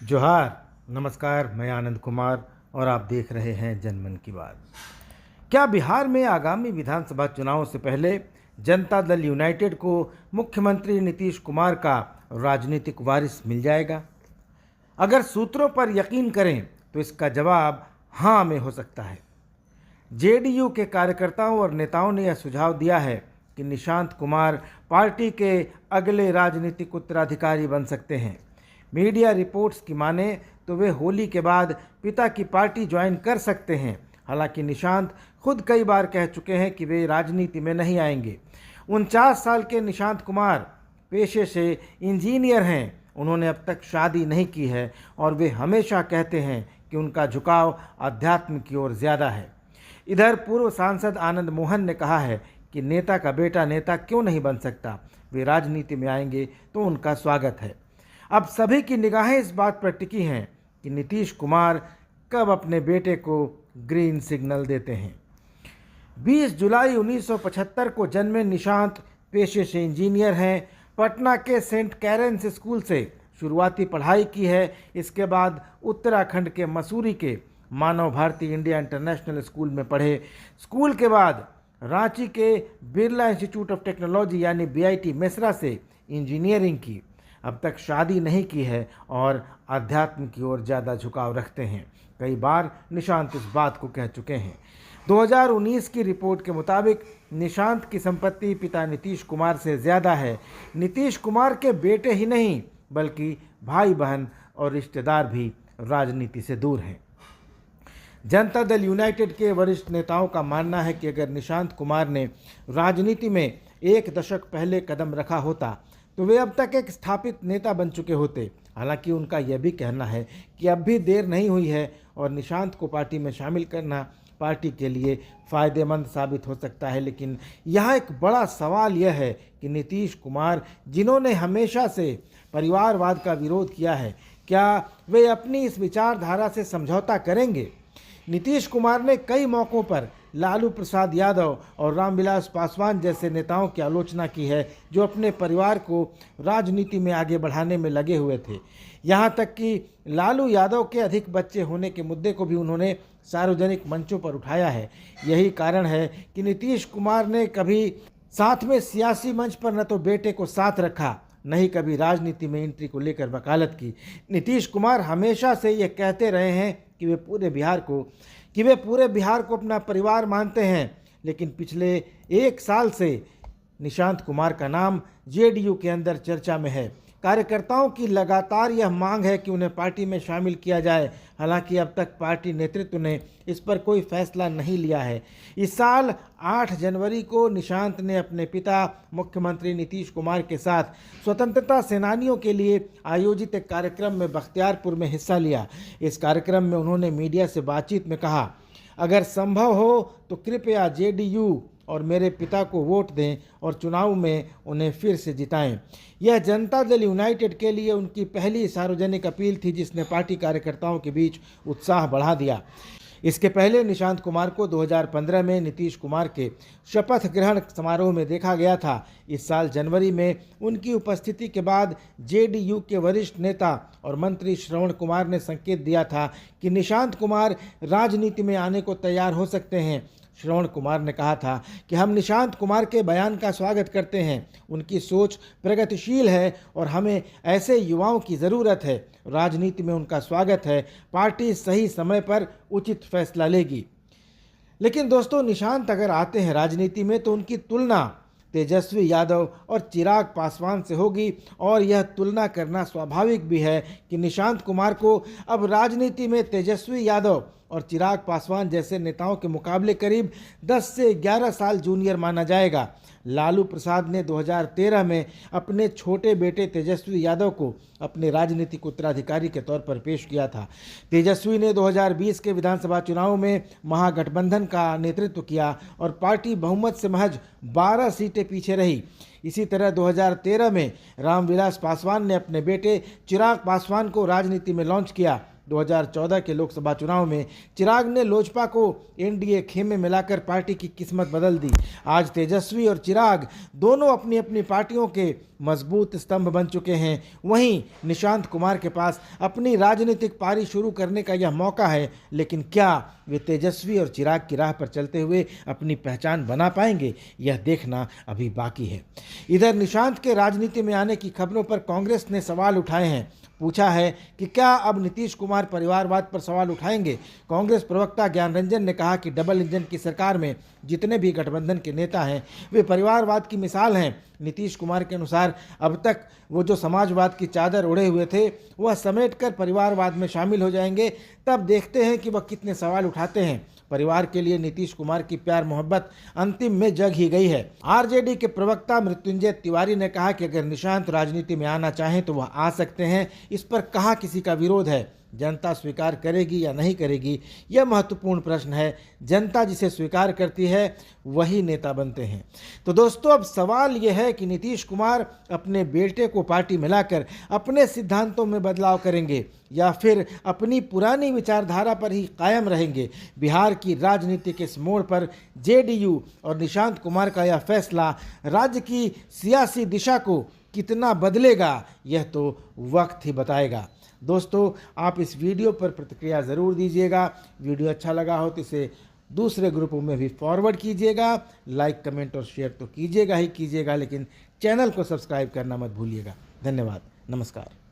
जोहार, नमस्कार। मैं आनंद कुमार और आप देख रहे हैं जनमन की बात। क्या बिहार में आगामी विधानसभा चुनाव से पहले जनता दल यूनाइटेड को मुख्यमंत्री नीतीश कुमार का राजनीतिक वारिस मिल जाएगा? अगर सूत्रों पर यकीन करें तो इसका जवाब हाँ में हो सकता है। जेडीयू के कार्यकर्ताओं और नेताओं ने यह सुझाव दिया है कि निशांत कुमार पार्टी के अगले राजनीतिक उत्तराधिकारी बन सकते हैं। मीडिया रिपोर्ट्स की माने तो वे होली के बाद पिता की पार्टी ज्वाइन कर सकते हैं। हालांकि निशांत खुद कई बार कह चुके हैं कि वे राजनीति में नहीं आएंगे। 49 साल के निशांत कुमार पेशे से इंजीनियर हैं। उन्होंने अब तक शादी नहीं की है और वे हमेशा कहते हैं कि उनका झुकाव अध्यात्म की ओर ज़्यादा है। इधर पूर्व सांसद आनंद मोहन ने कहा है कि नेता का बेटा नेता क्यों नहीं बन सकता, वे राजनीति में आएंगे तो उनका स्वागत है। अब सभी की निगाहें इस बात पर टिकी हैं कि नीतीश कुमार कब अपने बेटे को ग्रीन सिग्नल देते हैं। 20 जुलाई 1975 को जन्मे निशांत पेशे से इंजीनियर हैं। पटना के सेंट कैरेंस स्कूल से शुरुआती पढ़ाई की है। इसके बाद उत्तराखंड के मसूरी के मानव भारती इंडिया इंटरनेशनल स्कूल में पढ़े। स्कूल के बाद रांची के बिरला इंस्टीट्यूट ऑफ टेक्नोलॉजी यानी बीआईटी मेसरा से इंजीनियरिंग की। अब तक शादी नहीं की है और अध्यात्म की ओर ज़्यादा झुकाव रखते हैं। कई बार निशांत इस बात को कह चुके हैं। 2019 की रिपोर्ट के मुताबिक निशांत की संपत्ति पिता नीतीश कुमार से ज़्यादा है। नीतीश कुमार के बेटे ही नहीं बल्कि भाई बहन और रिश्तेदार भी राजनीति से दूर हैं। जनता दल यूनाइटेड के वरिष्ठ नेताओं का मानना है कि अगर निशांत कुमार ने राजनीति में एक दशक पहले कदम रखा होता तो वे अब तक एक स्थापित नेता बन चुके होते। हालांकि उनका यह भी कहना है कि अब भी देर नहीं हुई है और निशांत को पार्टी में शामिल करना पार्टी के लिए फ़ायदेमंद साबित हो सकता है। लेकिन यहाँ एक बड़ा सवाल यह है कि नीतीश कुमार, जिन्होंने हमेशा से परिवारवाद का विरोध किया है, क्या वे अपनी इस विचारधारा से समझौता करेंगे? नीतीश कुमार ने कई मौक़ों पर लालू प्रसाद यादव और रामविलास पासवान जैसे नेताओं की आलोचना की है जो अपने परिवार को राजनीति में आगे बढ़ाने में लगे हुए थे। यहाँ तक कि लालू यादव के अधिक बच्चे होने के मुद्दे को भी उन्होंने सार्वजनिक मंचों पर उठाया है। यही कारण है कि नीतीश कुमार ने कभी साथ में सियासी मंच पर न तो बेटे को साथ रखा, न ही कभी राजनीति में एंट्री को लेकर वकालत की। नीतीश कुमार हमेशा से ये कहते रहे हैं कि वे पूरे बिहार को अपना परिवार मानते हैं। लेकिन पिछले एक साल से निशांत कुमार का नाम जेडीयू के अंदर चर्चा में है। कार्यकर्ताओं की लगातार यह मांग है कि उन्हें पार्टी में शामिल किया जाए। हालांकि अब तक पार्टी नेतृत्व ने इस पर कोई फैसला नहीं लिया है। इस साल 8 जनवरी को निशांत ने अपने पिता मुख्यमंत्री नीतीश कुमार के साथ स्वतंत्रता सेनानियों के लिए आयोजित एक कार्यक्रम में बख्तियारपुर में हिस्सा लिया। इस कार्यक्रम में उन्होंने मीडिया से बातचीत में कहा, अगर संभव हो तो कृपया जेडीयू और मेरे पिता को वोट दें और चुनाव में उन्हें फिर से जिताएं। यह जनता दल यूनाइटेड के लिए उनकी पहली सार्वजनिक अपील थी जिसने पार्टी कार्यकर्ताओं के बीच उत्साह बढ़ा दिया। इसके पहले निशांत कुमार को 2015 में नीतीश कुमार के शपथ ग्रहण समारोह में देखा गया था। इस साल जनवरी में उनकी उपस्थिति के बाद जेडीयू के वरिष्ठ नेता और मंत्री श्रवण कुमार ने संकेत दिया था कि निशांत कुमार राजनीति में आने को तैयार हो सकते हैं। श्रवण कुमार ने कहा था कि हम निशांत कुमार के बयान का स्वागत करते हैं। उनकी सोच प्रगतिशील है और हमें ऐसे युवाओं की ज़रूरत है। राजनीति में उनका स्वागत है। पार्टी सही समय पर उचित फैसला लेगी। लेकिन दोस्तों, निशांत अगर आते हैं राजनीति में तो उनकी तुलना तेजस्वी यादव और चिराग पासवान से होगी और यह तुलना करना स्वाभाविक भी है कि निशांत कुमार को अब राजनीति में तेजस्वी यादव और चिराग पासवान जैसे नेताओं के मुकाबले करीब 10 से 11 साल जूनियर माना जाएगा। लालू प्रसाद ने 2013 में अपने छोटे बेटे तेजस्वी यादव को अपने राजनीतिक उत्तराधिकारी के तौर पर पेश किया था। तेजस्वी ने 2020 के विधानसभा चुनाव में महागठबंधन का नेतृत्व किया और पार्टी बहुमत से महज 12 सीटें पीछे रही। इसी तरह 2013 में रामविलास पासवान ने अपने बेटे चिराग पासवान को राजनीति में लॉन्च किया। 2014 के लोकसभा चुनाव में चिराग ने लोजपा को एनडीए खेमे मिलाकर पार्टी की किस्मत बदल दी। आज तेजस्वी और चिराग दोनों अपनी अपनी पार्टियों के मजबूत स्तंभ बन चुके हैं। वहीं निशांत कुमार के पास अपनी राजनीतिक पारी शुरू करने का यह मौका है, लेकिन क्या वे तेजस्वी और चिराग की राह पर चलते हुए अपनी पहचान बना पाएंगे, यह देखना अभी बाकी है। इधर निशांत के राजनीति में आने की खबरों पर कांग्रेस ने सवाल उठाए हैं। पूछा है कि क्या अब नीतीश कुमार परिवारवाद पर सवाल उठाएंगे। कांग्रेस प्रवक्ता ज्ञान रंजन ने कहा कि डबल इंजन की सरकार में जितने भी गठबंधन के नेता हैं वे परिवारवाद की मिसाल हैं। नीतीश कुमार के अनुसार अब तक वो जो समाजवाद की चादर ओढ़े हुए थे वह समेटकर परिवारवाद में शामिल हो जाएंगे। तब देखते हैं कि वह कितने सवाल उठाते हैं। परिवार के लिए नीतीश कुमार की प्यार मोहब्बत अंतिम में जग ही गई है। आरजेडी के प्रवक्ता मृत्युंजय तिवारी ने कहा कि अगर निशांत राजनीति में आना चाहें तो वह आ सकते हैं। इस पर कहाँ किसी का विरोध है। जनता स्वीकार करेगी या नहीं करेगी, यह महत्वपूर्ण प्रश्न है। जनता जिसे स्वीकार करती है वही नेता बनते हैं। तो दोस्तों, अब सवाल यह है कि नीतीश कुमार अपने बेटे को पार्टी मिलाकर अपने सिद्धांतों में बदलाव करेंगे या फिर अपनी पुरानी विचारधारा पर ही कायम रहेंगे। बिहार की राजनीति के इस मोड़ पर जेडीयू और निशांत कुमार का यह फैसला राज्य की सियासी दिशा को कितना बदलेगा, यह तो वक्त ही बताएगा। दोस्तों, आप इस वीडियो पर प्रतिक्रिया ज़रूर दीजिएगा। वीडियो अच्छा लगा हो तो इसे दूसरे ग्रुपों में भी फॉरवर्ड कीजिएगा। लाइक, कमेंट और शेयर तो कीजिएगा ही कीजिएगा, लेकिन चैनल को सब्सक्राइब करना मत भूलिएगा। धन्यवाद। नमस्कार।